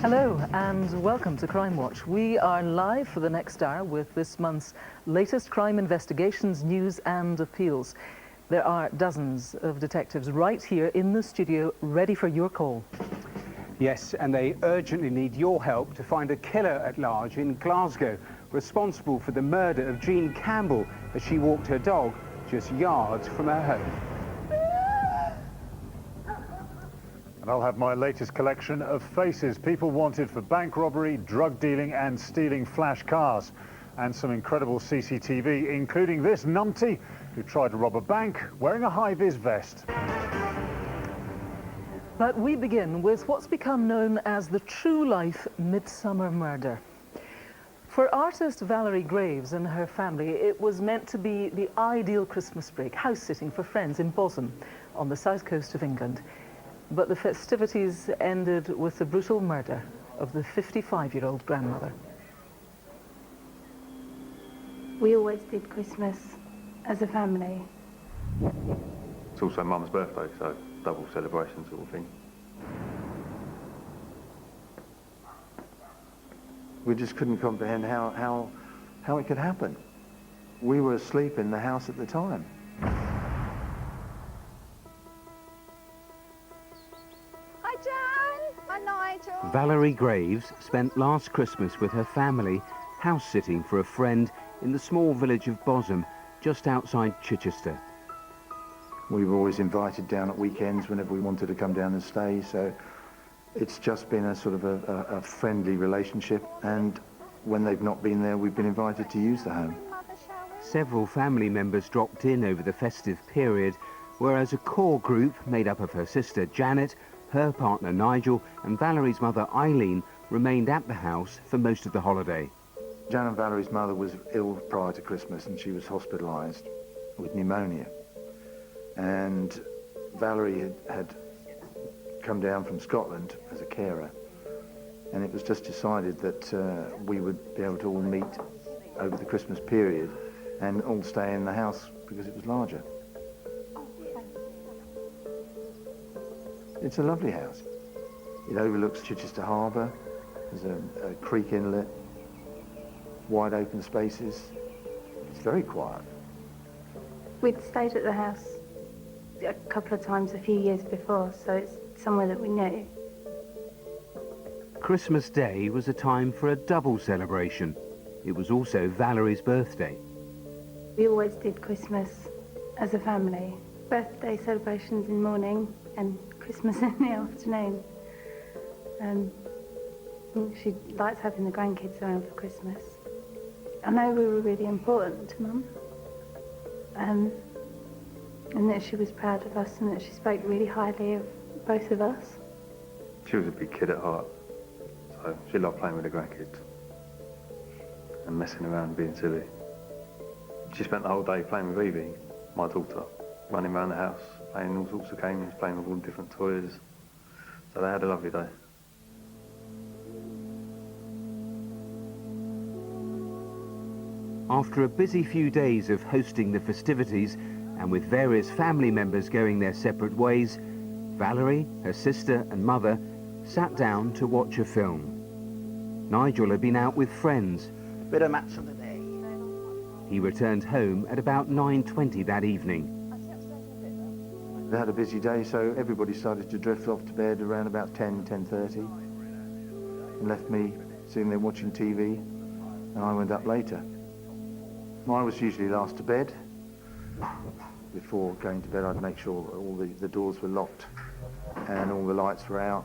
Hello and welcome to Crimewatch. We are live for the next hour with this month's latest crime investigations, news and appeals. There are dozens of detectives right here in the studio ready for your call. Yes, and they urgently need your help to find a killer at large in Glasgow, responsible for the murder of Jean Campbell as she walked her dog just yards from her home. And I'll have my latest collection of faces, people wanted for bank robbery, drug dealing and stealing flash cars. And some incredible CCTV, including this numpty who tried to rob a bank wearing a high-vis vest. But we begin with what's become known as the true-life midsummer murder. For artist Valerie Graves and her family, it was meant to be the ideal Christmas break, house-sitting for friends in Bosham on the south coast of England. But the festivities ended with the brutal murder of the 55-year-old grandmother. We always did Christmas as a family. It's also Mum's birthday, so double celebration sort of thing. We just couldn't comprehend how it could happen. We were asleep in the house at the time. Hi, Jan. Hi, Nigel. Valerie Graves spent last Christmas with her family house-sitting for a friend in the small village of Bosham, just outside Chichester. We were always invited down at weekends whenever we wanted to come down and stay, so it's just been a sort of a friendly relationship, and when they've not been there, we've been invited to use the home. Several family members dropped in over the festive period, whereas a core group made up of her sister Janet, her partner Nigel and Valerie's mother Eileen remained at the house for most of the holiday. Jan and Valerie's mother was ill prior to Christmas and she was hospitalised with pneumonia. And Valerie had come down from Scotland as a carer, and it was just decided that we would be able to all meet over the Christmas period and all stay in the house because it was larger. It's a lovely house. It overlooks Chichester Harbour. There's a creek inlet, wide open spaces. It's very quiet. We'd stayed at the house a couple of times a few years before, so it's somewhere that we knew. Christmas Day was a time for a double celebration. It was also Valerie's birthday. We always did Christmas as a family. Birthday celebrations in the morning and Christmas in the afternoon. She likes having the grandkids around for Christmas. I know we were really important to Mum, and that she was proud of us and that she spoke really highly of both of us. She was a big kid at heart, so she loved playing with the grandkids and messing around and being silly. She spent the whole day playing with Evie, my daughter, running around the house, playing all sorts of games, playing with all the different toys. So they had a lovely day. After a busy few days of hosting the festivities and with various family members going their separate ways, Valerie, her sister and mother sat down to watch a film. Nigel had been out with friends. Bit of match of the day. He returned home at about 9:20 that evening. We had a busy day, so everybody started to drift off to bed around about 10:30, and left me sitting there watching TV, and I went up later. I was usually last to bed. Before going to bed, I'd make sure all the doors were locked and all the lights were out.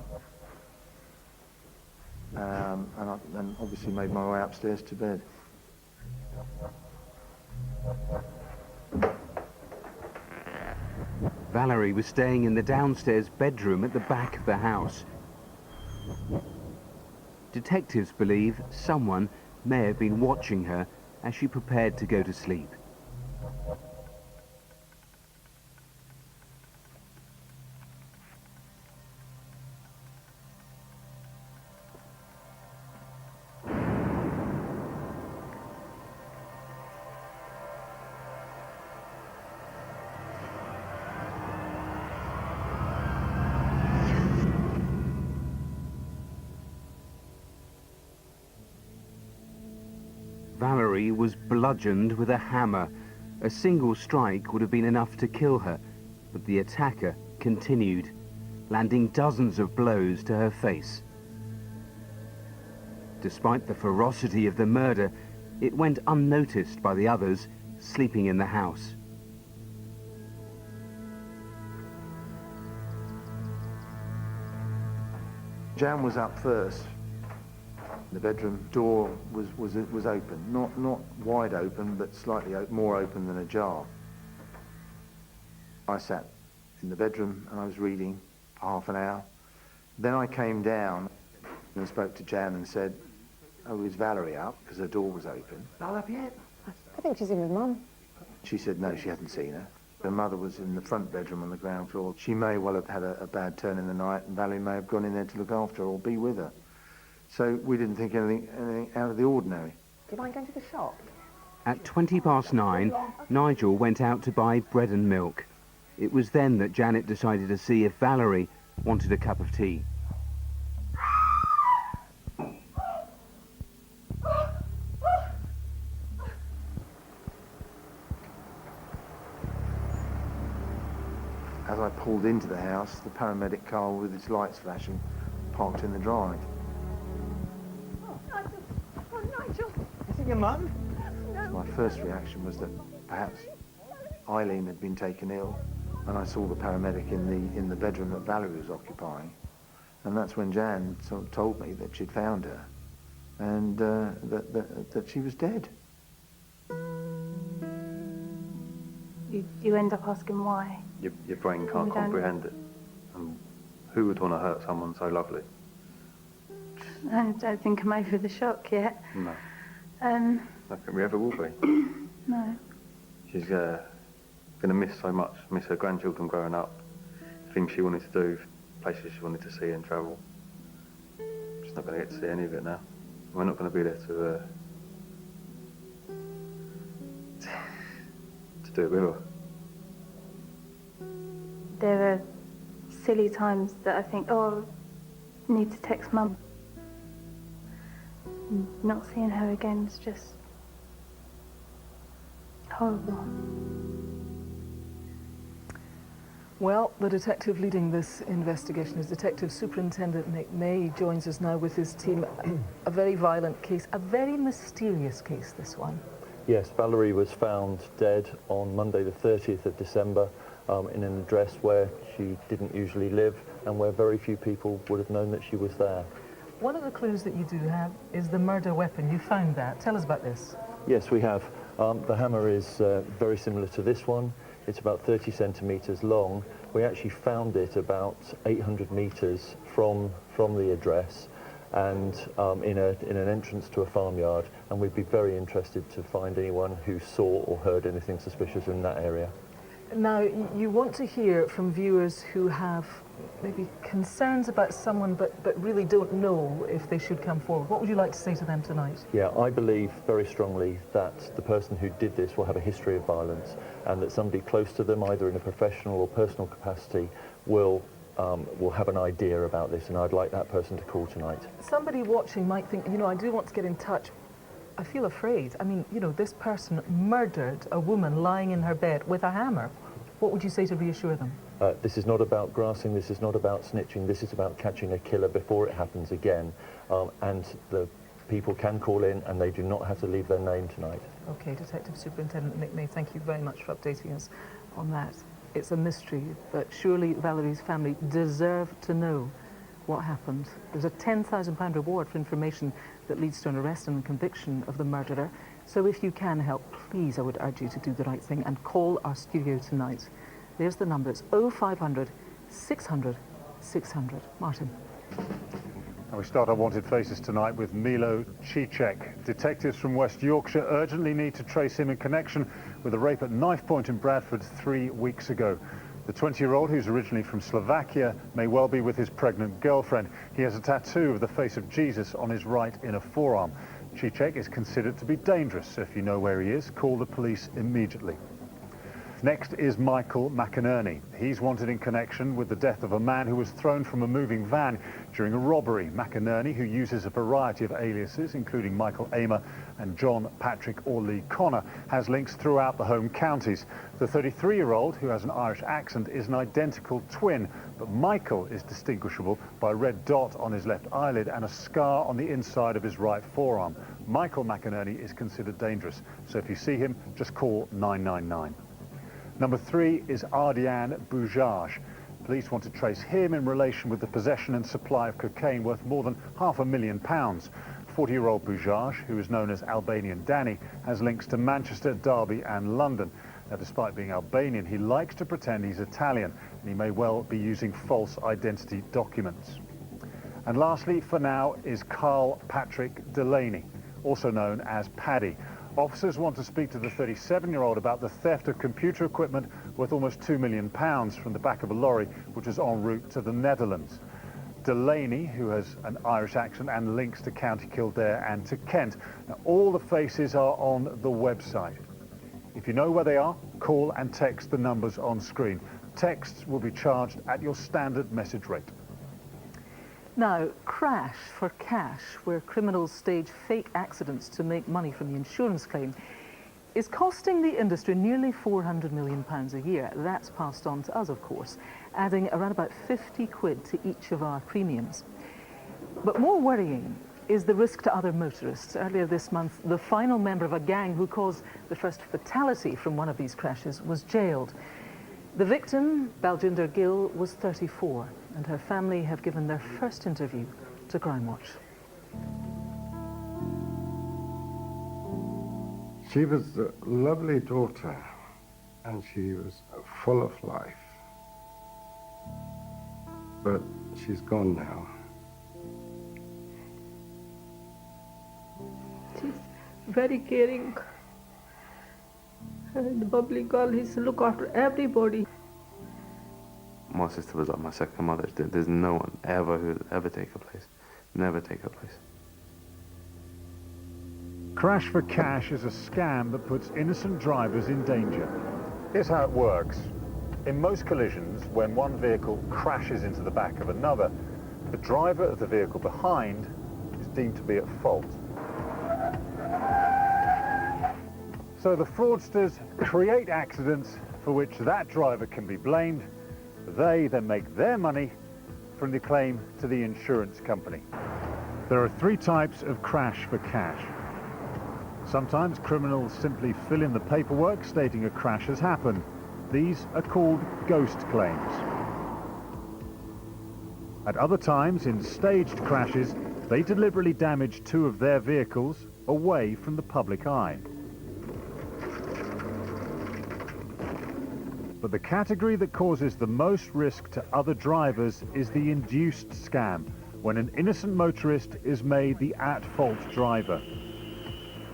And I obviously made my way upstairs to bed. Valerie was staying in the downstairs bedroom at the back of the house. Detectives believe someone may have been watching her as she prepared to go to sleep. Valerie was bludgeoned with a hammer. A single strike would have been enough to kill her, but the attacker continued, landing dozens of blows to her face. Despite the ferocity of the murder, it went unnoticed by the others sleeping in the house. Jan was up first. The bedroom door was open, not wide open, but slightly more open than ajar. I sat in the bedroom and I was reading for half an hour. Then I came down and spoke to Jan and said, "Oh, is Valerie up?" Because her door was open. Not up yet. I think she's in with Mum. She said no, she hadn't seen her. Her mother was in the front bedroom on the ground floor. She may well have had a bad turn in the night, and Valerie may have gone in there to look after her or be with her. So we didn't think anything out of the ordinary. Do you mind going to the shop? At 9:20, Nigel went out to buy bread and milk. It was then that Janet decided to see if Valerie wanted a cup of tea. As I pulled into the house, the paramedic car with its lights flashing parked in the drive. Oh, Nigel. Is it your mum? My first reaction was that perhaps Eileen had been taken ill, and I saw the paramedic in the bedroom that Valerie was occupying, and that's when Jan sort of told me that she'd found her, and that she was dead. You end up asking why. Your brain can't comprehend it. And who would want to hurt someone so lovely? I don't think I'm over the shock yet. No. I I don't think we ever will be. No. She's going to miss so much, miss her grandchildren growing up, things she wanted to do, places she wanted to see and travel. She's not going to get to see any of it now. We're not going to be there to do it with her. There are silly times that I think, oh, I need to text Mum. Not seeing her again is just horrible. Well, the detective leading this investigation is Detective Superintendent Nick May. He joins us now with his team. A very violent case, a very mysterious case, this one. Yes, Valerie was found dead on Monday the 30th of December in an address where she didn't usually live and where very few people would have known that she was there. One of the clues that you do have is the murder weapon. You found that. Tell us about this. Yes, we have. The hammer is very similar to this one. It's about 30 centimetres long. We actually found it about 800 metres from the address and in an entrance to a farmyard, and we'd be very interested to find anyone who saw or heard anything suspicious in that area. Now, you want to hear from viewers who have maybe concerns about someone but really don't know if they should come forward. What would you like to say to them tonight? Yeah, I believe very strongly that the person who did this will have a history of violence, and that somebody close to them, either in a professional or personal capacity, will have an idea about this, and I'd like that person to call tonight. Somebody watching might think, you know, I do want to get in touch. I feel afraid. I mean, you know, this person murdered a woman lying in her bed with a hammer. What would you say to reassure them? This is not about grassing, this is not about snitching, this is about catching a killer before it happens again. And the people can call in and they do not have to leave their name tonight. Okay, Detective Superintendent Nick May, thank you very much for updating us on that. It's a mystery, but surely Valerie's family deserve to know what happened. There's a £10,000 reward for information that leads to an arrest and conviction of the murderer. So if you can help, please, I would urge you to do the right thing and call our studio tonight. There's the number. It's 0500 600 600. Martin. And we start our Wanted Faces tonight with Milo Cicek. Detectives from West Yorkshire urgently need to trace him in connection with a rape at knife point in Bradford 3 weeks ago. The 20-year-old, who's originally from Slovakia, may well be with his pregnant girlfriend. He has a tattoo of the face of Jesus on his right inner forearm. Cicek is considered to be dangerous, so if you know where he is, call the police immediately. Next is Michael McInerney. He's wanted in connection with the death of a man who was thrown from a moving van during a robbery. McInerney, who uses a variety of aliases, including Michael Amer and John Patrick or Lee Connor, has links throughout the home counties. The 33-year-old, who has an Irish accent, is an identical twin, but Michael is distinguishable by a red dot on his left eyelid and a scar on the inside of his right forearm. Michael McInerney is considered dangerous, so if you see him, just call 999. Number 3 is Ardian Boujage. Police want to trace him in relation with the possession and supply of cocaine worth more than £500,000. 40-year-old Boujage, who is known as Albanian Danny, has links to Manchester, Derby and London. Now, despite being Albanian, he likes to pretend he's Italian, and he may well be using false identity documents. And lastly, for now, is Carl Patrick Delaney, also known as Paddy. Officers want to speak to the 37-year-old about the theft of computer equipment worth almost £2 million from the back of a lorry which was en route to the Netherlands. Delaney, who has an Irish accent and links to County Kildare and to Kent. Now, all the faces are on the website. If you know where they are, call and text the numbers on screen. Texts will be charged at your standard message rate. Now, crash for cash, where criminals stage fake accidents to make money from the insurance claim, is costing the industry nearly £400 million a year. That's passed on to us, of course, adding around about 50 quid to each of our premiums. But more worrying is the risk to other motorists. Earlier this month, the final member of a gang who caused the first fatality from one of these crashes was jailed. The victim, Baljinder Gill, was 34, and her family have given their first interview to Crimewatch. She was a lovely daughter, and she was full of life. But she's gone now. She's very caring and bubbly girl. He used to look after everybody. My sister was like my second mother. There's no one ever who would ever take her place. Never take her place. Crash for cash is a scam that puts innocent drivers in danger. Here's how it works. In most collisions, when one vehicle crashes into the back of another, the driver of the vehicle behind is deemed to be at fault. So the fraudsters create accidents for which that driver can be blamed. They then make their money from the claim to the insurance company. There are 3 types of crash for cash. Sometimes criminals simply fill in the paperwork stating a crash has happened. These are called ghost claims. At other times, in staged crashes, they deliberately damage 2 of their vehicles away from the public eye. But the category that causes the most risk to other drivers is the induced scam, when an innocent motorist is made the at-fault driver.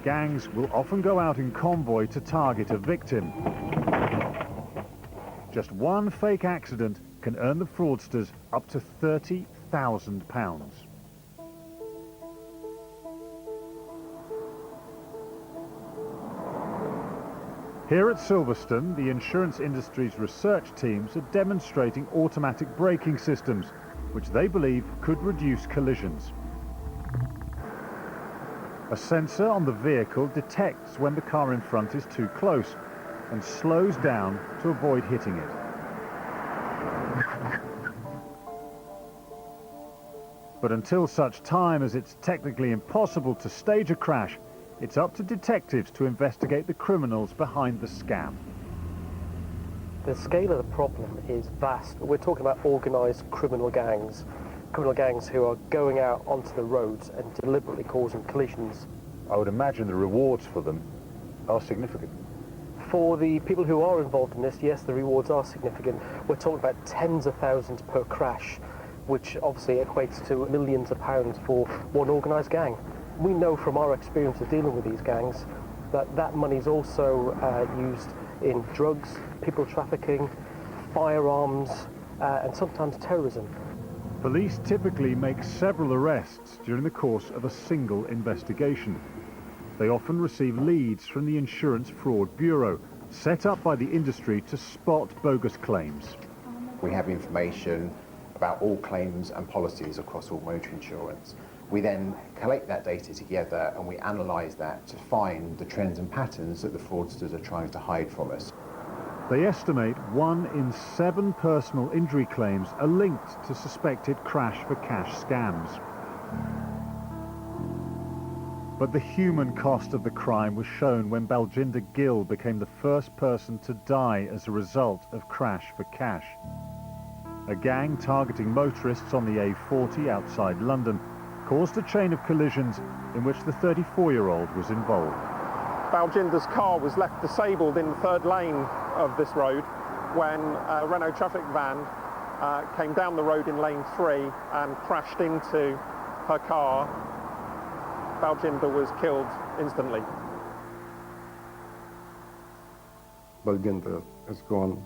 Gangs will often go out in convoy to target a victim. Just one fake accident can earn the fraudsters up to £30,000. Here at Silverstone, the insurance industry's research teams are demonstrating automatic braking systems, which they believe could reduce collisions. A sensor on the vehicle detects when the car in front is too close and slows down to avoid hitting it. But until such time as it's technically impossible to stage a crash, it's up to detectives to investigate the criminals behind the scam. The scale of the problem is vast. We're talking about organised criminal gangs who are going out onto the roads and deliberately causing collisions. I would imagine the rewards for them are significant. For the people who are involved in this, yes, the rewards are significant. We're talking about tens of thousands per crash, which obviously equates to millions of pounds for one organised gang. We know from our experience of dealing with these gangs that that money is also used in drugs, people trafficking, firearms, and sometimes terrorism. Police typically make several arrests during the course of a single investigation. They often receive leads from the Insurance Fraud Bureau, set up by the industry to spot bogus claims. We have information about all claims and policies across all motor insurance. We then collect that data together and we analyse that to find the trends and patterns that the fraudsters are trying to hide from us. They estimate 1 in 7 personal injury claims are linked to suspected crash-for-cash scams. But the human cost of the crime was shown when Baljinder Gill became the first person to die as a result of crash-for-cash. A gang targeting motorists on the A40 outside London caused a chain of collisions in which the 34-year-old was involved. Baljinder's car was left disabled in the third lane of this road when a Renault traffic van came down the road in lane 3 and crashed into her car. Baljinder was killed instantly. Baljinder is gone.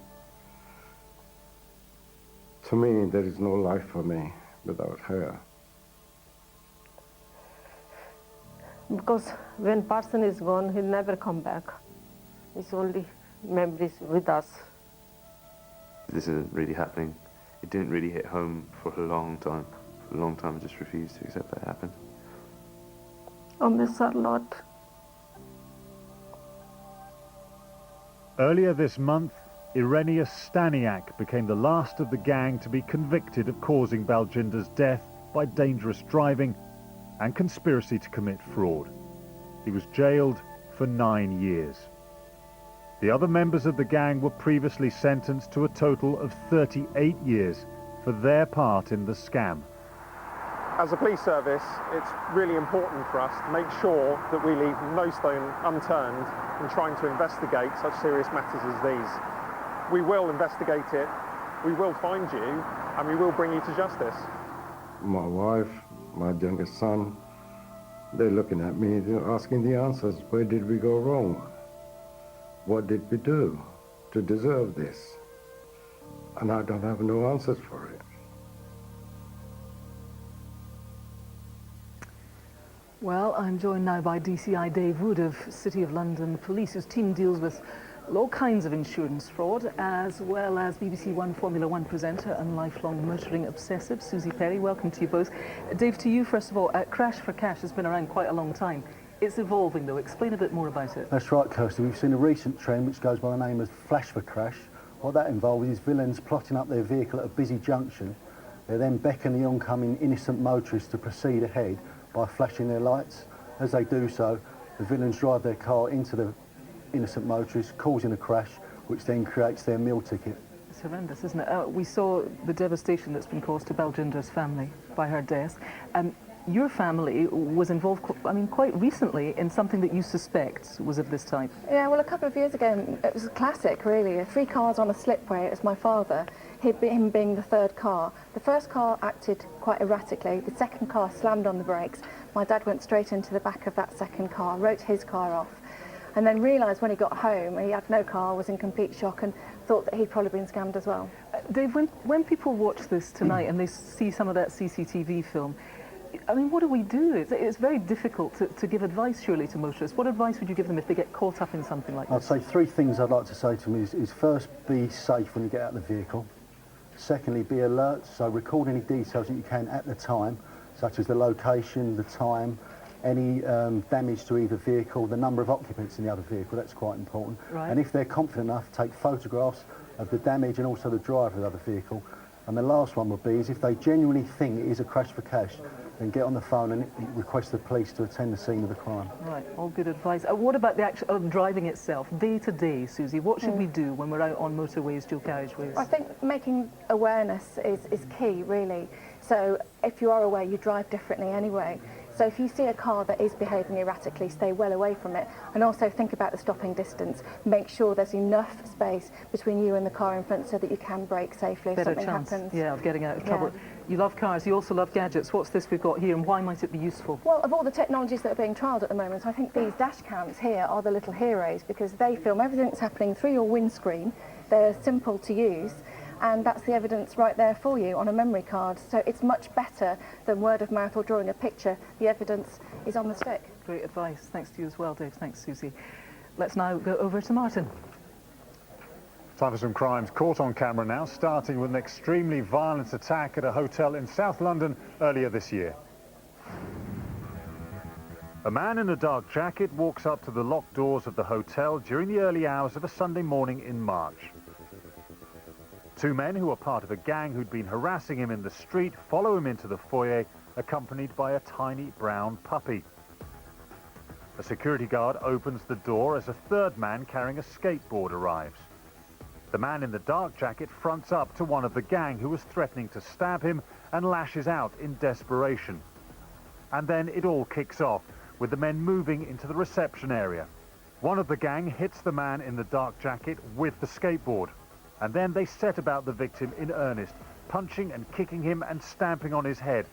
To me, there is no life for me without her. Because when person is gone, he'll never come back. It's only memories with us. This isn't really happening. It didn't really hit home for a long time. For a long time, I just refused to accept that it happened. I miss her a lot. Earlier this month, Irenia Staniak became the last of the gang to be convicted of causing Baljinder's death by dangerous driving and conspiracy to commit fraud. He was jailed for 9 years. The other members of the gang were previously sentenced to a total of 38 years for their part in the scam. As a police service, it's really important for us to make sure that we leave no stone unturned in trying to investigate such serious matters as these. We will investigate it, we will find you, and we will bring you to justice. My wife, my youngest son, they're looking at me, they're asking the answers. Where did we go wrong? What did we do to deserve this? And I don't have no answers for it. Well, I'm joined now by DCI Dave Wood of City of London Police, whose team deals with all kinds of insurance fraud, as well as BBC One Formula One presenter and lifelong motoring obsessive, Susie Perry. Welcome to you both. Dave, to you first of all, Crash for Cash has been around quite a long time. It's evolving though. Explain a bit more about it. That's right, Kirsty. We've seen a recent trend which goes by the name of Flash for Crash. What that involves is villains plotting up their vehicle at a busy junction. They then beckon the oncoming innocent motorist to proceed ahead by flashing their lights. As they do so, the villains drive their car into the innocent motorist, causing a crash, which then creates their meal ticket. It's horrendous, isn't it? We saw the devastation that's been caused to Baljinder's family by her death. Your family was involved, quite recently in something that you suspect was of this type. Yeah, well, a couple of years ago, it was a classic, really. 3 cars on a slipway. It was my father, him being the third car. The first car acted quite erratically. The second car slammed on the brakes. My dad went straight into the back of that second car, wrote his car off, and then realised when he got home he had no car, was in complete shock, and thought that he'd probably been scammed as well. Dave, when people watch this tonight and they see some of that CCTV film, what do we do? It's very difficult to give advice, surely, to motorists. What advice would you give them if they get caught up in something like this? I'd say 3 things I'd like to say to them is first, be safe when you get out of the vehicle. Secondly, be alert, so record any details that you can at the time, such as the location, the time, any damage to either vehicle, the number of occupants in the other vehicle. That's quite important. Right. And if they're confident enough, take photographs of the damage and also the driver of the other vehicle. And the last one would be is if they genuinely think it is a crash for cash, then get on the phone and request the police to attend the scene of the crime. Right, all good advice. What about the actual driving itself, day to day, Susie? What should we do when we're out on motorways, dual carriageways? I think making awareness is key, really. So if you are aware, you drive differently anyway. So if you see a car that is behaving erratically, stay well away from it, and also think about the stopping distance. Make sure there's enough space between you and the car in front so that you can brake safely if something happens. Yeah, of getting out of trouble. You love cars, you also love gadgets. What's this we've got here and why might it be useful? Well, of all the technologies that are being trialled at the moment, I think these dash cams here are the little heroes because they film everything that's happening through your windscreen. They're simple to use, and that's the evidence right there for you on a memory card. So it's much better than word of mouth or drawing a picture. The evidence is on the stick. Great advice. Thanks to you as well, Dave. Thanks, Susie. Let's now go over to Martin. Time for some crimes caught on camera now, starting with an extremely violent attack at a hotel in South London earlier this year. A man in a dark jacket walks up to the locked doors of the hotel during the early hours of a Sunday morning in March. Two men who are part of a gang who'd been harassing him in the street follow him into the foyer, accompanied by a tiny brown puppy. A security guard opens the door as a third man carrying a skateboard arrives. The man in the dark jacket fronts up to one of the gang who was threatening to stab him and lashes out in desperation. And then it all kicks off, with the men moving into the reception area. One of the gang hits the man in the dark jacket with the skateboard, and then they set about the victim in earnest, punching and kicking him and stamping on his head.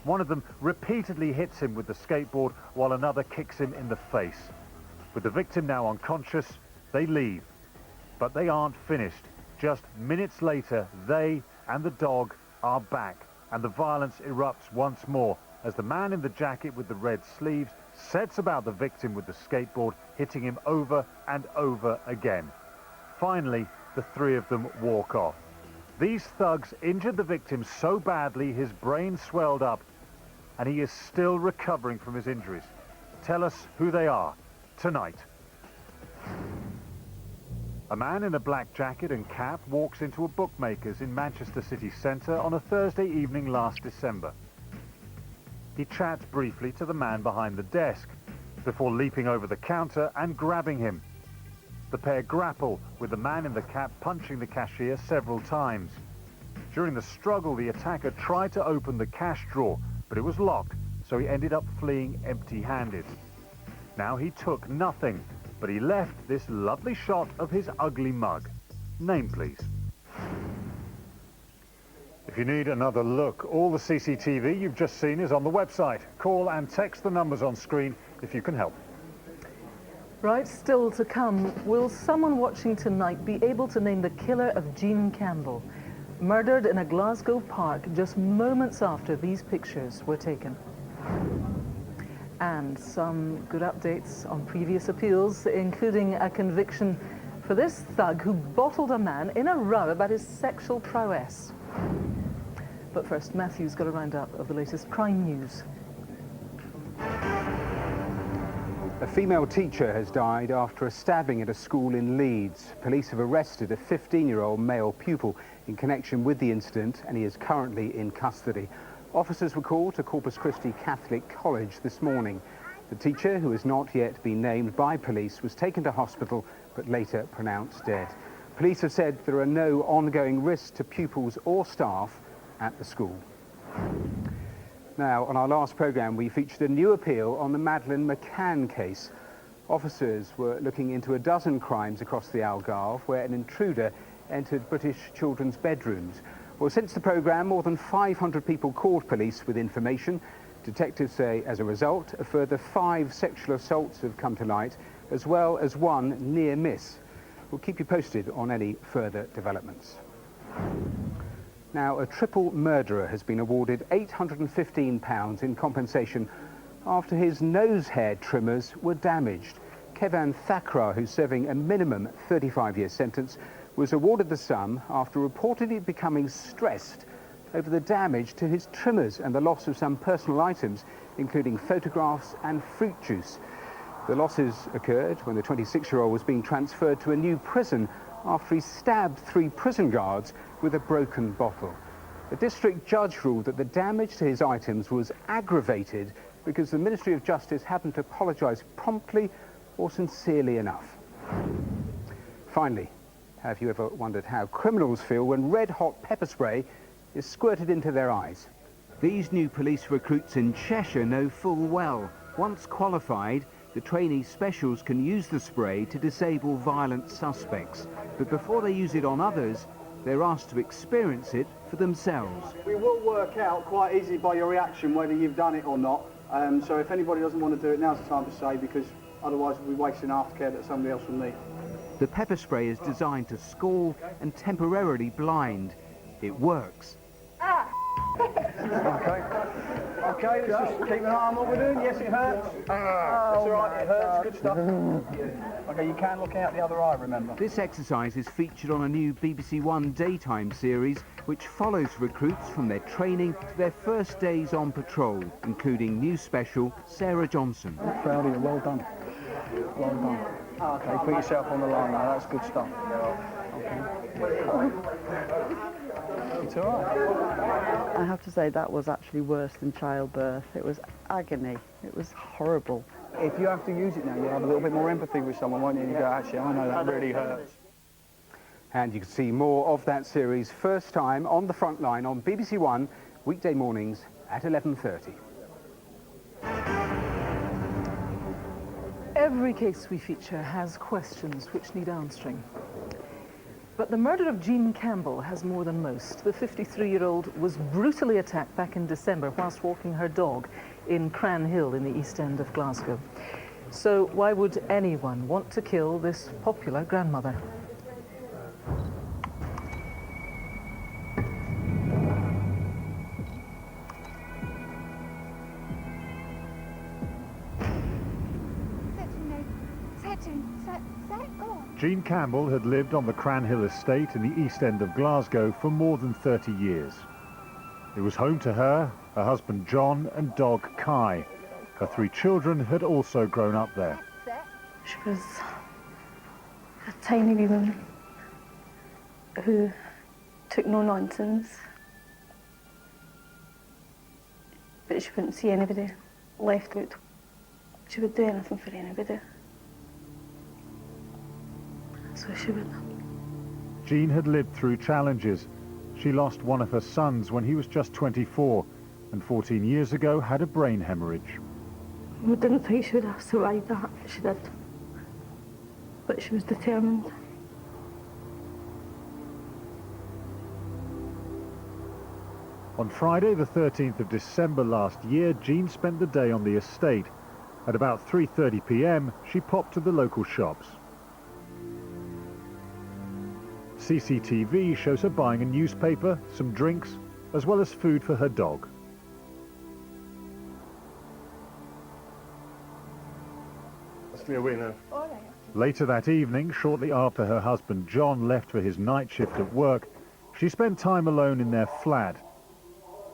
One of them repeatedly hits him with the skateboard while another kicks him in the face. With the victim now unconscious, they leave. But they aren't finished. Just minutes later, they and the dog are back, and the violence erupts once more as the man in the jacket with the red sleeves sets about the victim with the skateboard, hitting him over and over again. Finally, the three of them walk off. These thugs injured the victim so badly his brain swelled up, and he is still recovering from his injuries. Tell us who they are tonight. A man in a black jacket and cap walks into a bookmaker's in Manchester city centre on a Thursday evening last December. He chats briefly to the man behind the desk before leaping over the counter and grabbing him. The pair grapple, with the man in the cap punching the cashier several times. During the struggle, the attacker tried to open the cash drawer, but it was locked, so he ended up fleeing empty-handed. Now he took nothing, but he left this lovely shot of his ugly mug. Name, please. If you need another look, all the CCTV you've just seen is on the website. Call and text the numbers on screen if you can help. Right, still to come, will someone watching tonight be able to name the killer of Jean Campbell, murdered in a Glasgow park just moments after these pictures were taken? And some good updates on previous appeals, including a conviction for this thug who bottled a man in a row about his sexual prowess. But first, Matthew's got a roundup of the latest crime news. A female teacher has died after a stabbing at a school in Leeds. Police have arrested a 15-year-old male pupil in connection with the incident, and he is currently in custody. Officers were called to Corpus Christi Catholic College this morning. The teacher, who has not yet been named by police, was taken to hospital but later pronounced dead. Police have said there are no ongoing risks to pupils or staff at the school. Now, on our last programme, we featured a new appeal on the Madeleine McCann case. Officers were looking into a dozen crimes across the Algarve where an intruder entered British children's bedrooms. Well, since the programme, more than 500 people called police with information. Detectives say, as a result, a further 5 sexual assaults have come to light, as well as 1 near miss. We'll keep you posted on any further developments. Now, a triple murderer has been awarded £815 in compensation after his nose hair trimmers were damaged. Kevan Thakrar, who's serving a minimum 35-year sentence, was awarded the sum after reportedly becoming stressed over the damage to his trimmers and the loss of some personal items, including photographs and fruit juice. The losses occurred when the 26-year-old was being transferred to a new prison after he stabbed 3 prison guards with a broken bottle. The district judge ruled that the damage to his items was aggravated because the Ministry of Justice hadn't apologised promptly or sincerely enough. Finally, have you ever wondered how criminals feel when red-hot pepper spray is squirted into their eyes? These new police recruits in Cheshire know full well. Once qualified, the trainee specials can use the spray to disable violent suspects. But before they use it on others, they're asked to experience it for themselves. We will work out quite easily by your reaction whether you've done it or not. So if anybody doesn't want to do it, now's the time to say, because otherwise we'll be wasting aftercare that somebody else will need. The pepper spray is designed to scald and temporarily blind. It works. Okay. Okay, let's just keep an eye on what we're doing. Yes, it hurts. That's all right, it hurts. Good stuff. Okay, you can look out the other eye, remember. This exercise is featured on a new BBC One daytime series which follows recruits from their training to their first days on patrol, including new special Sarah Johnson. Proud of you, well done. Well done. Okay, put yourself on the line now, that's good stuff. Okay. It's all right. I have to say that was actually worse than childbirth. It was agony. It was horrible. If you have to use it now, you'll have a little bit more empathy with someone, won't you? You go, actually, I know that really hurts. And you can see more of that series first time on the front line on BBC One, weekday mornings at 11:30. Every case we feature has questions which need answering. But the murder of Jean Campbell has more than most. The 53-year-old was brutally attacked back in December whilst walking her dog in Cranhill in the East End of Glasgow. So why would anyone want to kill this popular grandmother? Jean Campbell had lived on the Cranhill estate in the East End of Glasgow for more than 30 years. It was home to her, her husband John and dog Kai. Her 3 children had also grown up there. She was a tiny wee woman who took no nonsense, but she wouldn't see anybody left out. She would do anything for anybody. So she would. Jean had lived through challenges. She lost one of her sons when he was just 24, and 14 years ago had a brain hemorrhage. We didn't think she would have survived that. She did. But she was determined. On Friday, the 13th of December last year, Jean spent the day on the estate. At about 3:30 p.m, she popped to the local shops. CCTV shows her buying a newspaper, some drinks, as well as food for her dog. Must be a winner. Later that evening, shortly after her husband John left for his night shift at work, she spent time alone in their flat,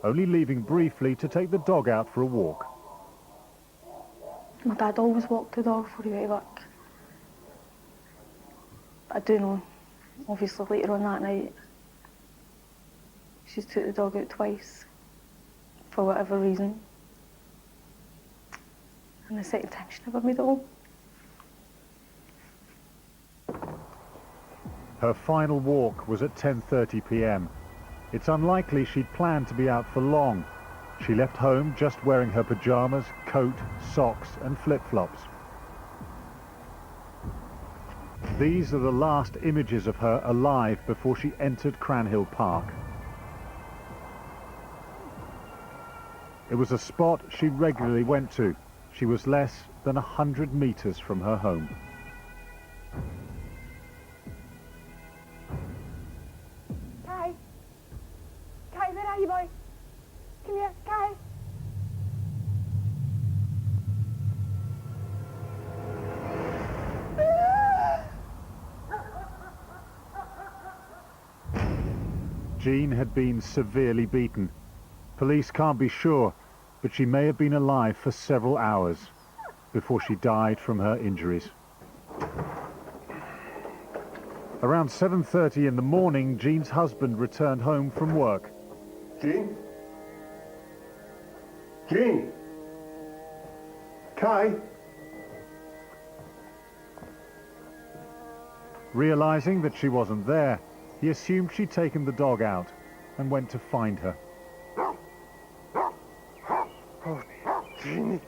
only leaving briefly to take the dog out for a walk. My dad always walked the dog before he went to work. I do know, obviously later on that night, she's took the dog out twice, for whatever reason. And the second time she never made it home. Her final walk was at 10:30 p.m. It's unlikely she'd planned to be out for long. She left home just wearing her pyjamas, coat, socks and flip-flops. These are the last images of her alive before she entered Cranhill Park. It was a spot she regularly went to. She was less than 100 meters from her home. Kai! Kai, where are you, boy? Come here, Kai! Jean had been severely beaten. Police can't be sure, but she may have been alive for several hours before she died from her injuries. Around 7:30 in the morning, Jean's husband returned home from work. Jean? Jean? Kai? Realizing that she wasn't there, he assumed she'd taken the dog out and went to find her. Oh, Jeannie.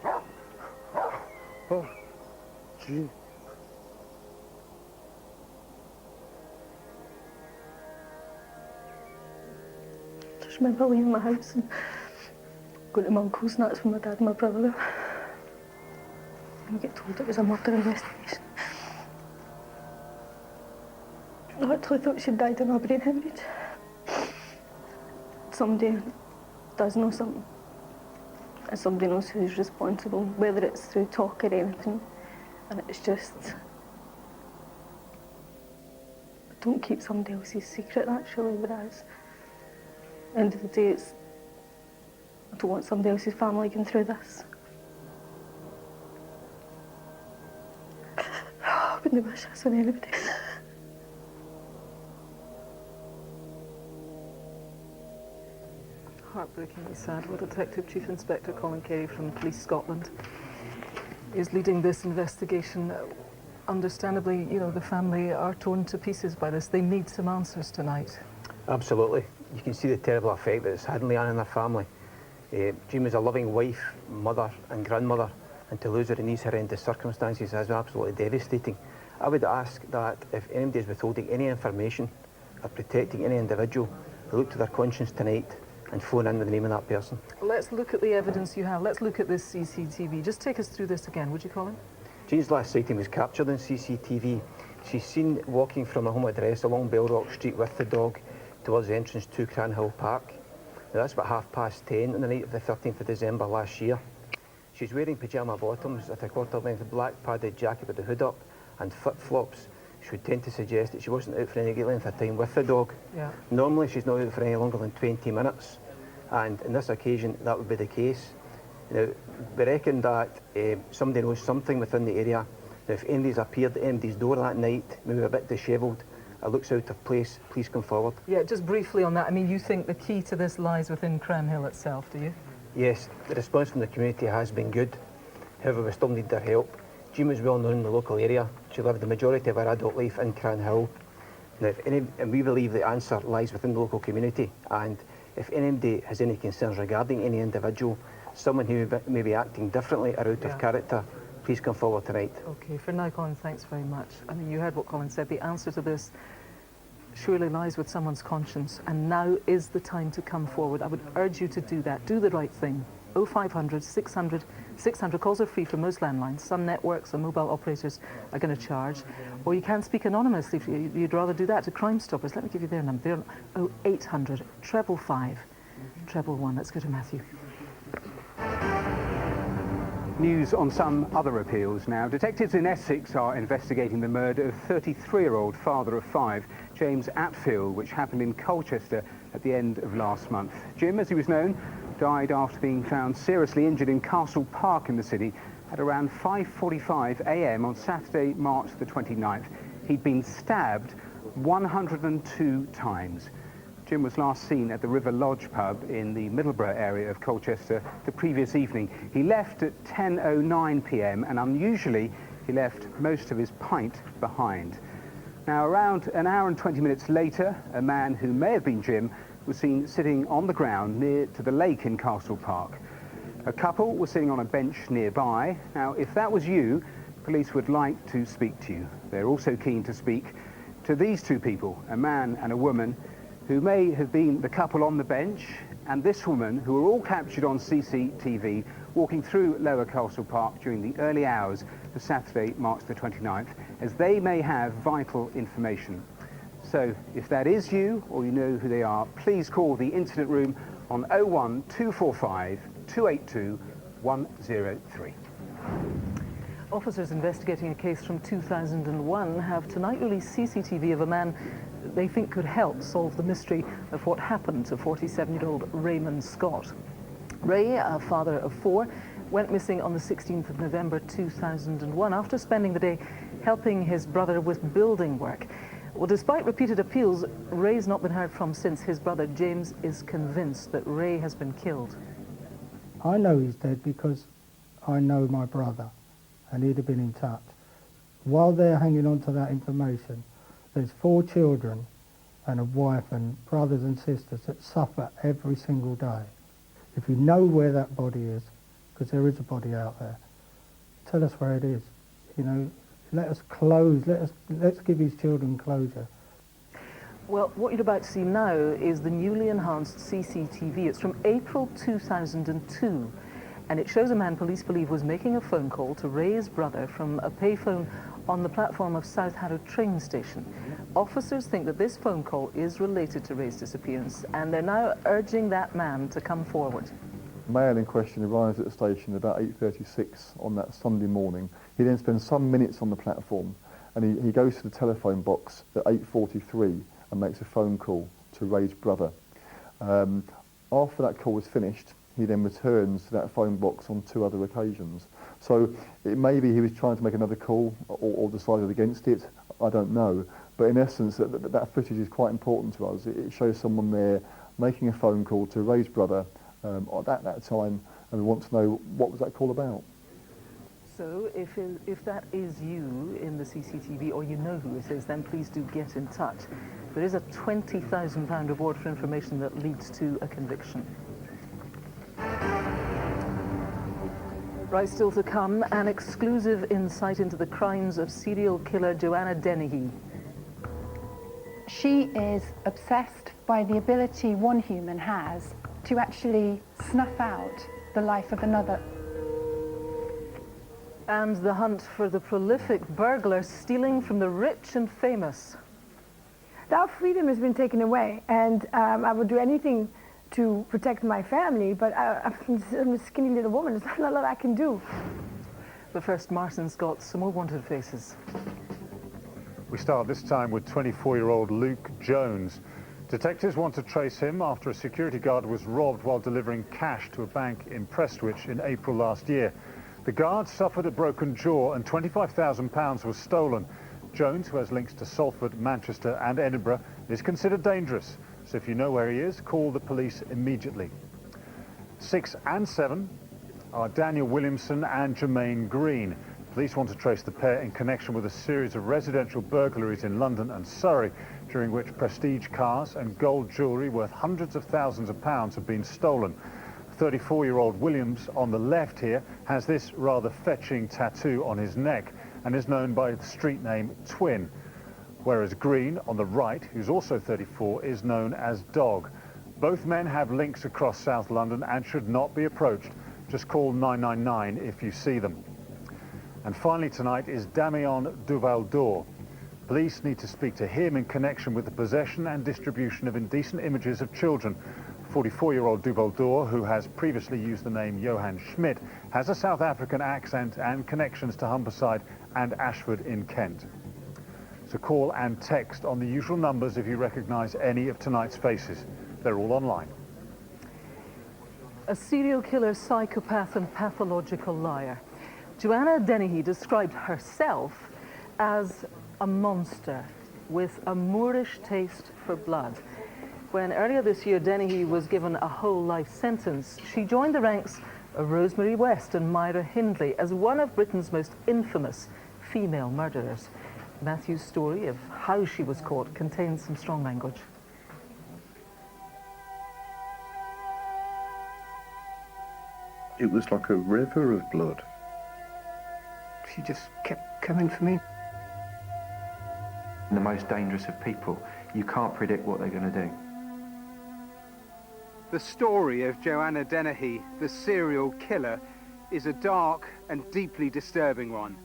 Oh, Jean. I just remember leaving my house and going to my uncle's, and that's when my dad and my brother were. And we get told it was a murder investigation. I actually thought she'd died of a brain hemorrhage. Somebody does know something. and somebody knows who's responsible, whether it's through talk or anything. And it's just, don't keep somebody else's secret, actually, whereas at the end of the day, it's, I don't want somebody else's family going through this. I wouldn't wish this on anybody. Heartbreakingly sad. Well, Detective Chief Inspector Colin Carey from Police Scotland is leading this investigation. Understandably, you know, the family are torn to pieces by this. They need some answers tonight. Absolutely. You can see the terrible effect that it's had on Leanne and their family. Jean was a loving wife, mother and grandmother, and to lose her in these horrendous circumstances is absolutely devastating. I would ask that if anybody is withholding any information or protecting any individual, they look to their conscience tonight and phone in with the name of that person. Let's look at the evidence you have. Let's look at this CCTV. Just take us through this again, would you, Colin? Jean's last sighting was captured on CCTV. She's seen walking from her home address along Belrock Street with the dog towards the entrance to Cranhill Park. Now, that's about 10:30 on the night of the 13th of December last year. She's wearing pyjama bottoms, a three-quarter-length black padded jacket with the hood up and flip-flops, which would tend to suggest that she wasn't out for any great length of time with the dog. Yeah. Normally, she's not out for any longer than 20 minutes, and on this occasion, that would be the case. Now, we reckon that somebody knows something within the area. Now, if anybody's appeared at anybody's door that night, maybe a bit dishevelled, it looks out of place, please come forward. Yeah, just briefly on that, I mean, you think the key to this lies within Cranhill itself, do you? Yes, the response from the community has been good. However, we still need their help. Jean was well known in the local area. She lived the majority of her adult life in Cranhill. Now, and we believe the answer lies within the local community, and if anybody has any concerns regarding any individual, someone who may be acting differently or out of character, please come forward tonight. Okay, for now, Colin, thanks very much. I mean, you heard what Colin said. The answer to this surely lies with someone's conscience, and now is the time to come forward. I would urge you to do that. Do the right thing. 0500 600 600. Calls are free for most landlines. Some networks and mobile operators are going to charge. Or you can speak anonymously if you'd rather do that to Crime Stoppers. Let me give you their number. They're 0800 555 111. Let's go to Matthew. News on some other appeals now. Detectives in Essex are investigating the murder of 33-year-old father of 5, James Atfield, which happened in Colchester at the end of last month. Jim, as he was known, died after being found seriously injured in Castle Park in the city at around 5:45 a.m. on Saturday, March the 29th. He'd been stabbed 102 times. Jim was last seen at the River Lodge pub in the Middleborough area of Colchester the previous evening. He left at 10:09 p.m. and unusually he left most of his pint behind. Now, around an hour and 20 minutes later, a man who may have been Jim was seen sitting on the ground near to the lake in Castle Park. A couple were sitting on a bench nearby. Now, if that was you, police would like to speak to you. They're also keen to speak to these two people, a man and a woman, who may have been the couple on the bench and this woman, who were all captured on CCTV walking through Lower Castle Park during the early hours of Saturday, March the 29th, as they may have vital information. So if that is you or you know who they are, please call the incident room on 01245 282 103. Officers investigating a case from 2001 have tonight released CCTV of a man they think could help solve the mystery of what happened to 47-year-old Raymond Scott. Ray, a father of 4, went missing on the 16th of November 2001 after spending the day helping his brother with building work. Well, despite repeated appeals, Ray's not been heard from since. His brother James is convinced that Ray has been killed. I know he's dead because I know my brother and he'd have been in touch. While they're hanging on to that information, there's 4 children and a wife and brothers and sisters that suffer every single day. If you know where that body is, because there is a body out there, tell us where it is. You know, let us close, let's give his children closure. Well, what you're about to see now is the newly enhanced CCTV. It's from April 2002, and it shows a man police believe was making a phone call to Ray's brother from a payphone on the platform of South Harrow train station. Officers think that this phone call is related to Ray's disappearance, and they're now urging that man to come forward. male in question arrives at the station about 8:36 on that Sunday morning. He then spends some minutes on the platform, and he goes to the telephone box at 8:43 and makes a phone call to Ray's brother. After that call is finished, he then returns to that phone box on 2 other occasions. So it may be he was trying to make another call or decided against it, I don't know. But in essence, that footage is quite important to us. It shows someone there making a phone call to Ray's brother at that time, and we want to know what was that call about. So if that is you in the CCTV, or you know who it is, then please do get in touch. There is a £20,000 reward for information that leads to a conviction. Right, still to come, an exclusive insight into the crimes of serial killer Joanna Dennehy. She is obsessed by the ability one human has to actually snuff out the life of another. And the hunt for the prolific burglar stealing from the rich and famous. That freedom has been taken away, and I would do anything to protect my family, but I'm a skinny little woman. There's not a lot I can do. But first, Martin's got some more wanted faces. We start this time with 24-year-old Luke Jones. Detectives want to trace him after a security guard was robbed while delivering cash to a bank in Prestwich in April last year. The guard suffered a broken jaw and £25,000 was stolen. Jones, who has links to Salford, Manchester and Edinburgh, is considered dangerous. So if you know where he is, call the police immediately. 6 and 7 are Daniel Williamson and Jermaine Green. Police want to trace the pair in connection with a series of residential burglaries in London and Surrey, during which prestige cars and gold jewellery worth hundreds of thousands of pounds have been stolen. 34-year-old Williams on the left here has this rather fetching tattoo on his neck and is known by the street name Twin, whereas Green on the right, who's also 34, is known as Dog. Both men have links across South London and should not be approached. Just call 999 if you see them. And finally tonight is Damien Duvaldor. Police need to speak to him in connection with the possession and distribution of indecent images of children. 44-year-old Duvaldor, who has previously used the name Johan Schmidt, has a South African accent and connections to Humberside and Ashford in Kent. So call and text on the usual numbers if you recognise any of tonight's faces. They're all online. A serial killer, psychopath and pathological liar. Joanna Dennehy described herself as a monster with a Moorish taste for blood. When earlier this year Dennehy was given a whole life sentence, she joined the ranks of Rosemary West and Myra Hindley as one of Britain's most infamous female murderers. Matthew's story of how she was caught contains some strong language. It was like a river of blood. She just kept coming for me. The most dangerous of people, you can't predict what they're going to do. The story of Joanna Dennehy, the serial killer, is a dark and deeply disturbing one.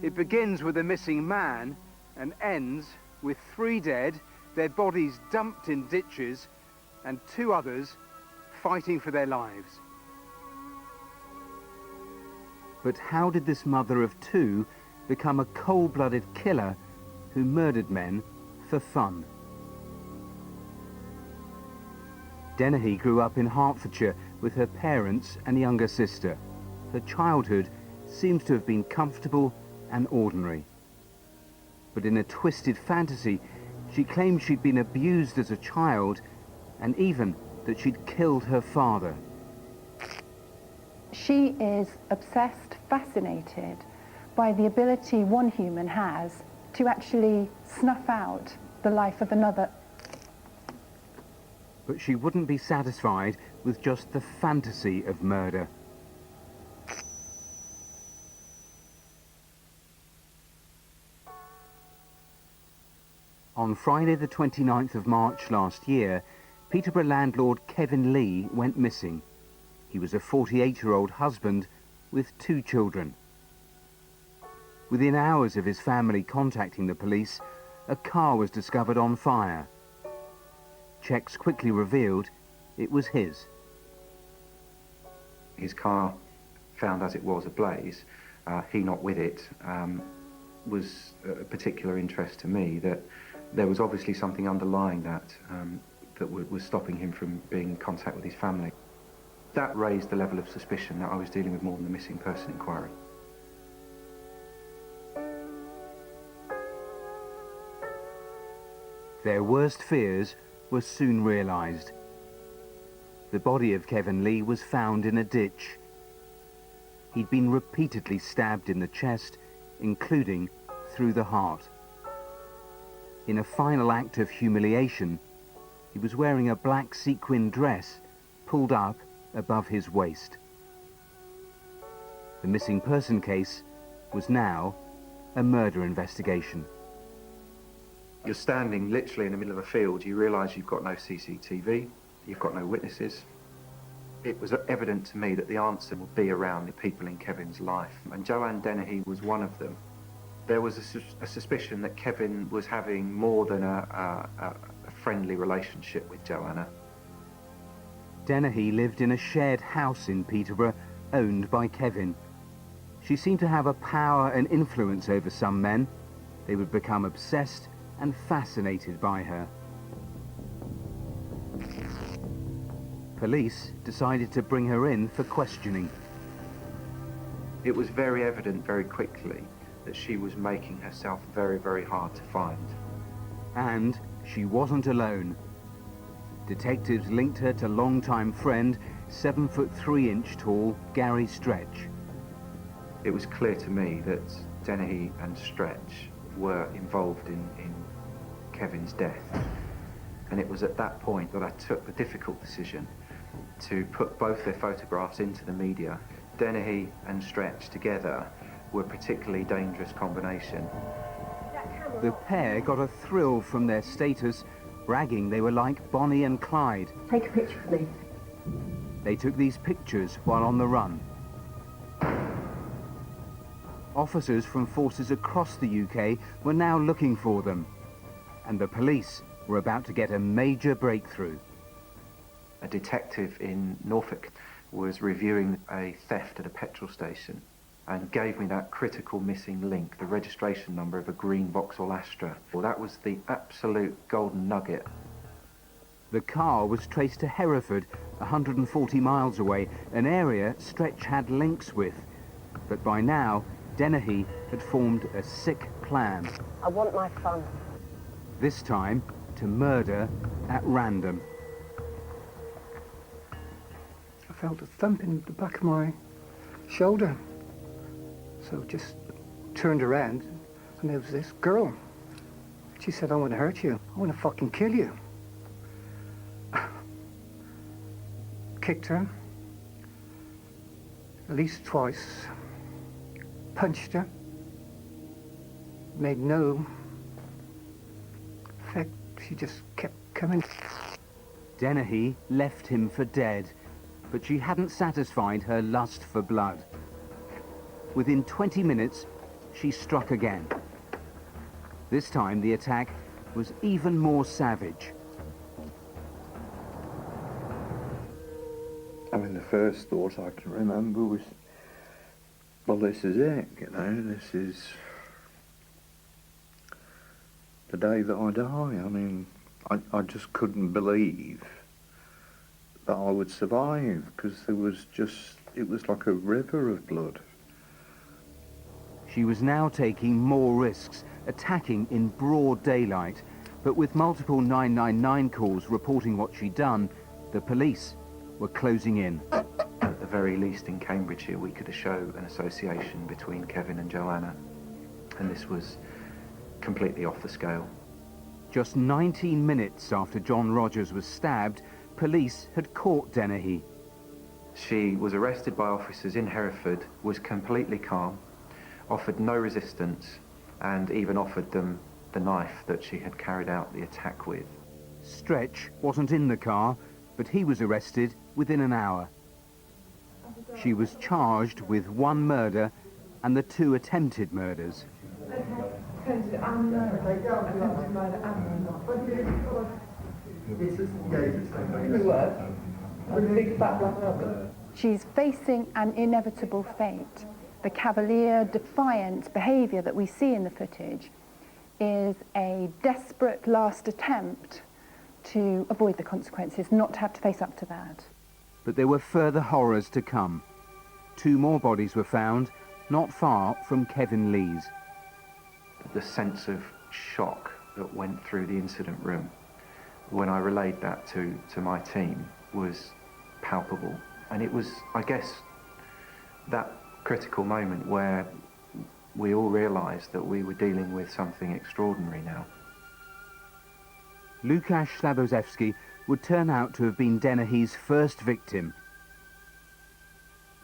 It begins with a missing man and ends with 3 dead, their bodies dumped in ditches, and 2 others fighting for their lives. But how did this mother of 2 become a cold-blooded killer who murdered men for fun? Dennehy grew up in Hertfordshire with her parents and younger sister. Her childhood seems to have been comfortable and ordinary. But in a twisted fantasy, she claimed she'd been abused as a child and even that she'd killed her father. She is obsessed, fascinated by the ability one human has to actually snuff out the life of another. But she wouldn't be satisfied with just the fantasy of murder. On Friday the 29th of March last year, Peterborough landlord Kevin Lee went missing. He was a 48-year-old husband with 2 children. Within hours of his family contacting the police, a car was discovered on fire. Checks quickly revealed it was his. His car, found as it was ablaze, he not with it, was a particular interest to me, that there was obviously something underlying that that was stopping him from being in contact with his family. That raised the level of suspicion that I was dealing with more than the missing person inquiry. Their worst fears were soon realised. The body of Kevin Lee was found in a ditch. He'd been repeatedly stabbed in the chest, including through the heart. In a final act of humiliation, he was wearing a black sequin dress pulled up above his waist. The missing person case was now a murder investigation. You're standing literally in the middle of a field. You realise you've got no CCTV, you've got no witnesses. It was evident to me that the answer would be around the people in Kevin's life, and Joanne Dennehy was one of them. There was a suspicion that Kevin was having more than a friendly relationship with Joanna. Dennehy lived in a shared house in Peterborough, owned by Kevin. She seemed to have a power and influence over some men. They would become obsessed and fascinated by her. Police decided to bring her in for questioning. It was very evident very quickly that she was making herself very, very hard to find. And she wasn't alone. Detectives linked her to longtime friend, 7'3" tall Gary Stretch. It was clear to me that Dennehy and Stretch were involved in Kevin's death. And it was at that point that I took the difficult decision to put both their photographs into the media. Dennehy and Stretch together were a particularly dangerous combination. The pair got a thrill from their status, bragging they were like Bonnie and Clyde. Take a picture for me. They took these pictures while on the run. Officers from forces across the UK were now looking for them, and the police were about to get a major breakthrough. A detective in Norfolk was reviewing a theft at a petrol station and gave me that critical missing link, the registration number of a green Vauxhall Astra. Well, that was the absolute golden nugget. The car was traced to Hereford, 140 miles away, an area Stretch had links with. But by now, Dennehy had formed a sick plan. I want my son. This time, to murder at random. I felt a thump in the back of my shoulder. So just turned around and there was this girl. She said, I want to hurt you. I want to fucking kill you. Kicked her at least twice. Punched her. Made no effect. She just kept coming. Dennehy left him for dead, but she hadn't satisfied her lust for blood. Within 20 minutes, she struck again. This time, the attack was even more savage. I mean, the first thought I can remember was, well, this is it, you know, this is the day that I die. I mean, I just couldn't believe that I would survive, because there was just, it was like a river of blood. She was now taking more risks, attacking in broad daylight, but with multiple 999 calls reporting what she'd done, the police were closing in. At the very least in Cambridgeshire, we could show an association between Kevin and Joanna, and this was completely off the scale. Just 19 minutes after John Rogers was stabbed, police had caught Dennehy. She was arrested by officers in Hereford, was completely calm, offered no resistance, and even offered them the knife that she had carried out the attack with. Stretch wasn't in the car, but he was arrested within an hour. She was charged with 1 murder and the 2 attempted murders. She's facing an inevitable fate. The cavalier, defiant behaviour that we see in the footage is a desperate last attempt to avoid the consequences, not to have to face up to that. But there were further horrors to come. 2 more bodies were found, not far from Kevin Lee's. The sense of shock that went through the incident room when I relayed that to my team was palpable. And it was, I guess, that critical moment where we all realised that we were dealing with something extraordinary now. Łukasz Slabozewski would turn out to have been Dennehy's first victim.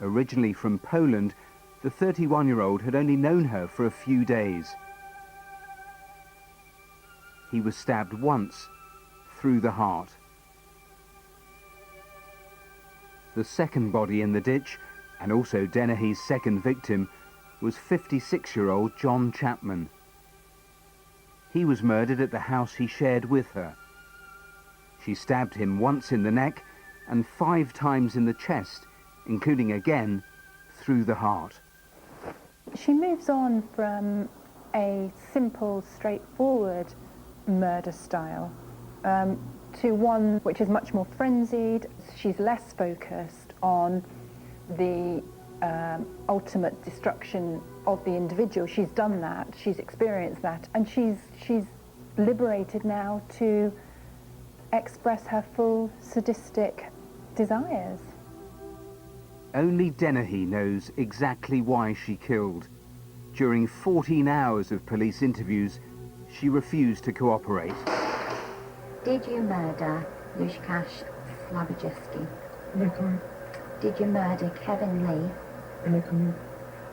Originally from Poland, the 31-year-old had only known her for a few days. He was stabbed once through the heart. The second body in the ditch, and also Dennehy's second victim, was 56-year-old John Chapman. He was murdered at the house he shared with her. She stabbed him once in the neck and 5 times in the chest, including again through the heart. She moves on from a simple, straightforward murder style to one which is much more frenzied. She's less focused on the ultimate destruction of the individual. She's done that, she's experienced that, and she's liberated now to express her full sadistic desires. Only Dennehy knows exactly why she killed. During 14 hours of police interviews, she refused to cooperate. Did you murder Łukasz Slabozewski? No. Did you murder Kevin Lee? No comment.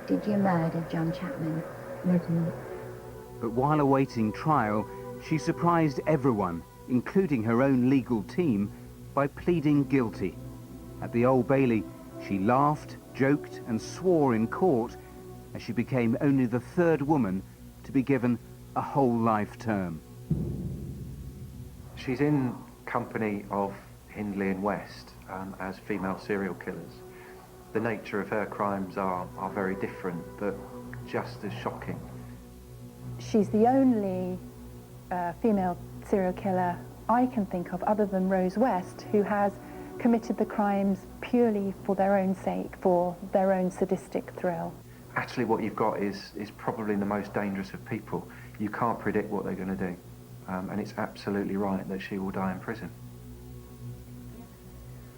Did you murder John Chapman? No comment. But while awaiting trial, she surprised everyone, including her own legal team, by pleading guilty. At the Old Bailey, she laughed, joked and swore in court as she became only the 3rd woman to be given a whole life term. She's in company of Hindley and West as female serial killers. The nature of her crimes are very different, but just as shocking. She's the only female serial killer I can think of, other than Rose West, who has committed the crimes purely for their own sake, for their own sadistic thrill. Actually, what you've got is probably the most dangerous of people. You can't predict what they're going to do, and it's absolutely right that she will die in prison.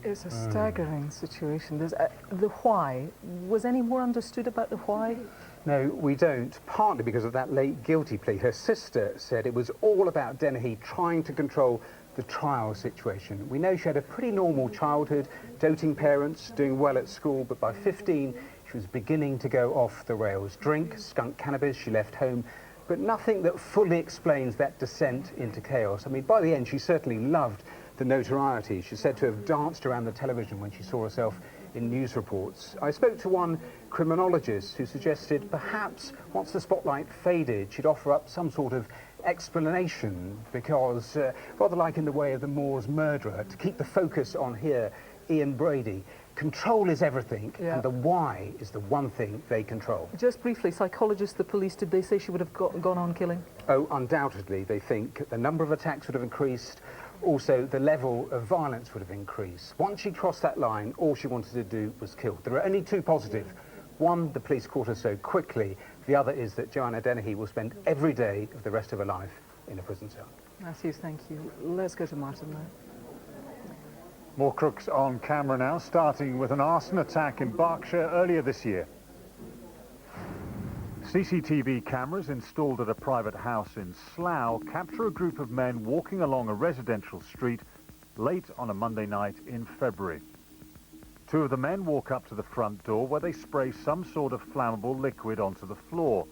It's a staggering situation. There's the why. Was any more understood about the why? No, we don't, partly because of that late guilty plea. Her sister said it was all about Dennehy trying to control the trial situation. We know she had a pretty normal childhood, doting parents, doing well at school, but by 15 she was beginning to go off the rails. Drink, skunk cannabis, she left home, but nothing that fully explains that descent into chaos. I mean, by the end she certainly loved the notoriety. She's said to have danced around the television when she saw herself in news reports. I spoke to one criminologist who suggested perhaps once the spotlight faded, she'd offer up some sort of explanation, because rather like in the way of the Moors murderer, to keep the focus on here, Ian Brady, control is everything, and the why is the one thing they control. Just briefly, psychologists, the police, did they say she would have gone on killing? Oh, undoubtedly. They think the number of attacks would have increased. Also, the level of violence would have increased. Once she crossed that line, all she wanted to do was kill. There are only 2 positive. One, the police caught her so quickly. The other is that Joanna Dennehy will spend every day of the rest of her life in a prison cell. Matthews, thank you. Let's go to Martin now. More crooks on camera now, starting with an arson attack in Berkshire earlier this year. CCTV cameras installed at a private house in Slough capture a group of men walking along a residential street late on a Monday night in February. 2 of the men walk up to the front door where they spray some sort of flammable liquid onto the floor.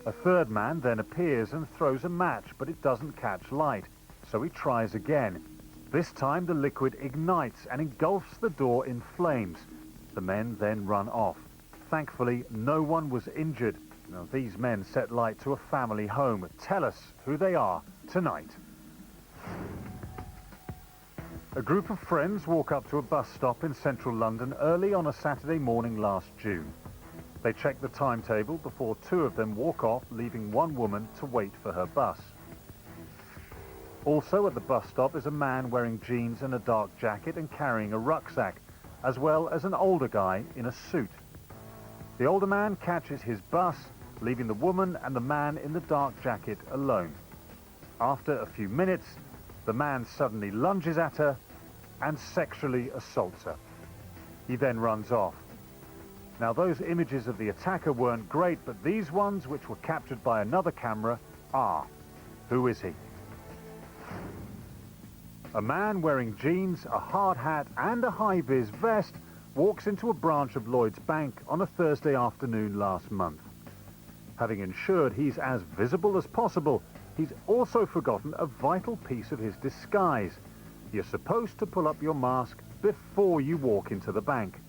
A 3rd man then appears and throws a match, but it doesn't catch light, so he tries again. This time the liquid ignites and engulfs the door in flames. The men then run off. Thankfully, no one was injured. Now, these men set light to a family home. Tell us who they are tonight. A group of friends walk up to a bus stop in central London early on a Saturday morning last June. They check the timetable before two of them walk off, leaving one woman to wait for her bus. Also at the bus stop is a man wearing jeans and a dark jacket and carrying a rucksack, as well as an older guy in a suit. The older man catches his bus, leaving the woman and the man in the dark jacket alone. After a few minutes, the man suddenly lunges at her and sexually assaults her. He then runs off. Now, those images of the attacker weren't great, but these ones, which were captured by another camera, are. Who is he? A man wearing jeans, a hard hat and a high-vis vest walks into a branch of Lloyd's Bank on a Thursday afternoon last month. Having ensured he's as visible as possible, he's also forgotten a vital piece of his disguise. You're supposed to pull up your mask before you walk into the bank.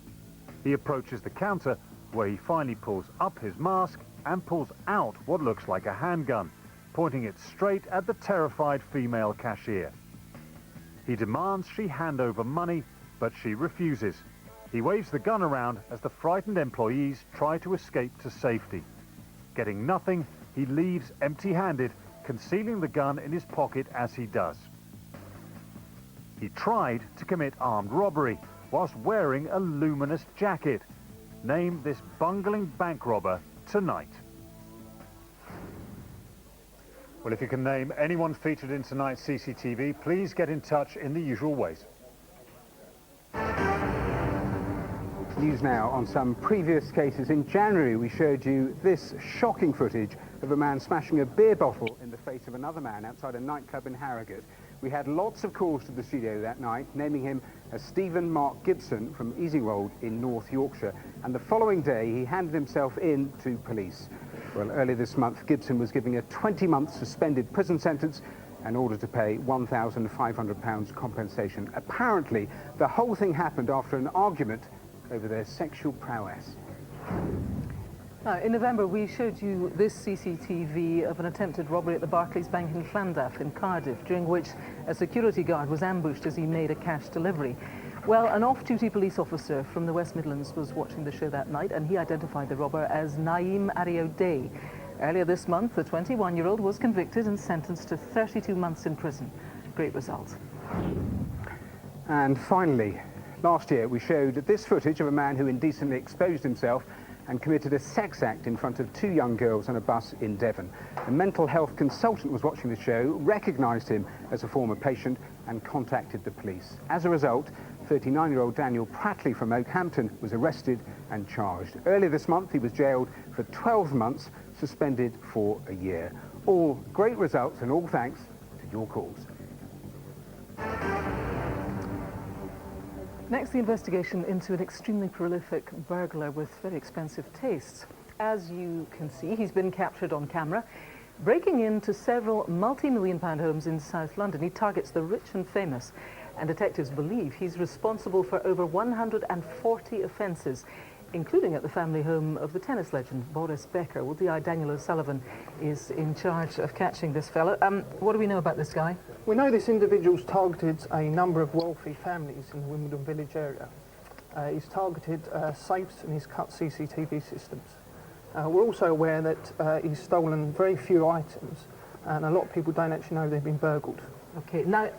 He approaches the counter, where he finally pulls up his mask and pulls out what looks like a handgun, pointing it straight at the terrified female cashier. He demands she hand over money, but she refuses. He waves the gun around as the frightened employees try to escape to safety. Getting nothing, he leaves empty-handed, concealing the gun in his pocket as he does. He tried to commit armed robbery whilst wearing a luminous jacket. Name this bungling bank robber tonight. Well, if you can name anyone featured in tonight's CCTV, please get in touch in the usual ways. News now on some previous cases. In January, we showed you this shocking footage of a man smashing a beer bottle in the face of another man outside a nightclub in Harrogate. We had lots of calls to the studio that night, naming him as Stephen Mark Gibson from Easingwold in North Yorkshire. And the following day, he handed himself in to police. Well, earlier this month, Gibson was given a 20-month suspended prison sentence in order to pay £1,500 compensation. Apparently, the whole thing happened after an argument over their sexual prowess. Now, in November, we showed you this CCTV of an attempted robbery at the Barclays Bank in Llandaff in Cardiff, during which a security guard was ambushed as he made a cash delivery. Well, an off-duty police officer from the West Midlands was watching the show that night, and he identified the robber as Naeem Ariodeh. Earlier this month, the 21-year-old was convicted and sentenced to 32 months in prison. Great result. And finally, last year we showed this footage of a man who indecently exposed himself and committed a sex act in front of two young girls on a bus in Devon. A mental health consultant was watching the show, recognised him as a former patient and contacted the police. As a result, 39-year-old Daniel Pratley from Oakhampton was arrested and charged. Earlier this month, he was jailed for 12 months, suspended for a year. All great results and all thanks to your calls. Next, the investigation into an extremely prolific burglar with very expensive tastes. As you can see, he's been captured on camera, breaking into several multi-million-pound homes in South London. He targets the rich and famous, and detectives believe he's responsible for over 140 offences, including at the family home of the tennis legend Boris Becker. Well, DI Daniel O'Sullivan is in charge of catching this fellow. What do we know about this guy? We know this individual's targeted a number of wealthy families in the Wimbledon Village area. He's targeted safes and he's cut CCTV systems. We're also aware that he's stolen very few items, and a lot of people don't actually know they've been burgled. Okay, now,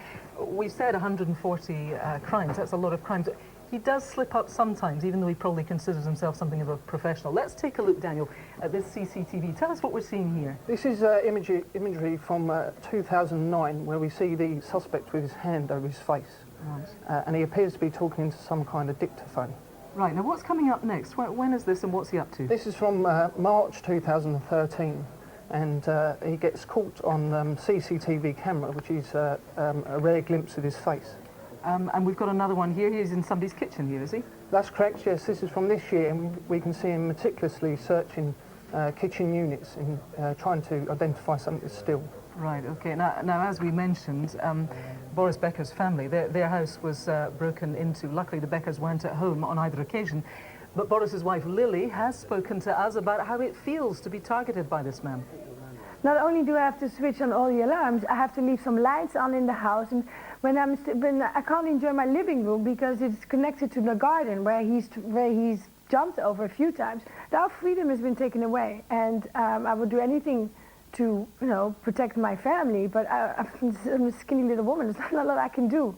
we said 140 crimes. That's a lot of crimes. He does slip up sometimes, even though he probably considers himself something of a professional. Let's take a look, Daniel, at this CCTV. Tell us what we're seeing here. This is imagery from 2009, where we see the suspect with his hand over his face. Right. And he appears to be talking into some kind of dictaphone. Right, now what's coming up next? When is this and what's he up to? This is from March 2013, and he gets caught on CCTV camera, which is a rare glimpse of his face. And we've got another one here. He's in somebody's kitchen here, is he? That's correct, yes. This is from this year, and we can see him meticulously searching kitchen units and trying to identify something that's still. Right, okay. Now as we mentioned, Boris Becker's family, their house was broken into. Luckily, the Beckers weren't at home on either occasion. But Boris's wife, Lily, has spoken to us about how it feels to be targeted by this man. Not only do I have to switch on all the alarms, I have to leave some lights on in the house, and when I can't enjoy my living room because it's connected to the garden where he's jumped over a few times. Our freedom has been taken away, and I would do anything to, protect my family, but I'm a skinny little woman. There's not a lot I can do.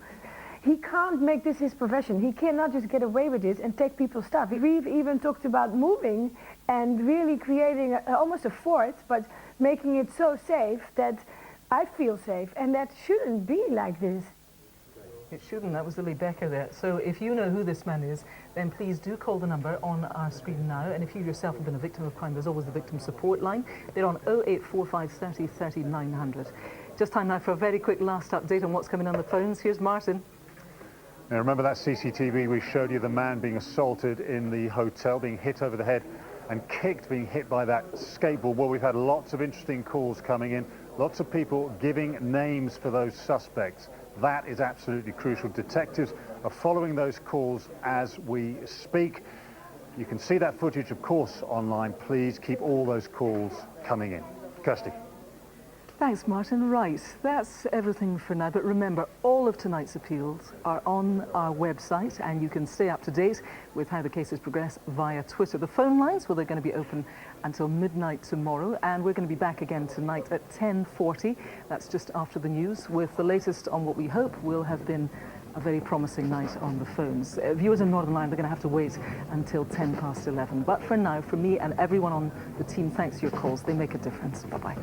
He can't make this his profession. He cannot just get away with this and take people's stuff. We've even talked about moving and really creating almost a fort, but making it so safe that I feel safe, and that shouldn't be like this. It shouldn't. That was Lily Becker there. So if you know who this man is, then please do call the number on our screen now. And if you yourself have been a victim of crime, there's always the victim support line. They're on 0845 30 30 900. Just time now for a very quick last update on what's coming on the phones. Here's Martin. Now remember that CCTV we showed you, the man being assaulted in the hotel, being hit over the head and kicked, being hit by that skateboard. Well, we've had lots of interesting calls coming in, lots of people giving names for those suspects. That is absolutely crucial. Detectives are following those calls as we speak. You can see that footage, of course, online. Please keep all those calls coming in. Kirsty. Thanks, Martin. Right, that's everything for now. But remember, all of tonight's appeals are on our website, and you can stay up to date with how the cases progress via Twitter. The phone lines, well, they're going to be open until midnight tomorrow, and we're going to be back again tonight at 10:40. That's just after the news, with the latest on what we hope will have been a very promising night on the phones. Viewers in Northern Ireland are going to have to wait until 11:10. But for now, from me and everyone on the team, thanks for your calls. They make a difference. Bye-bye.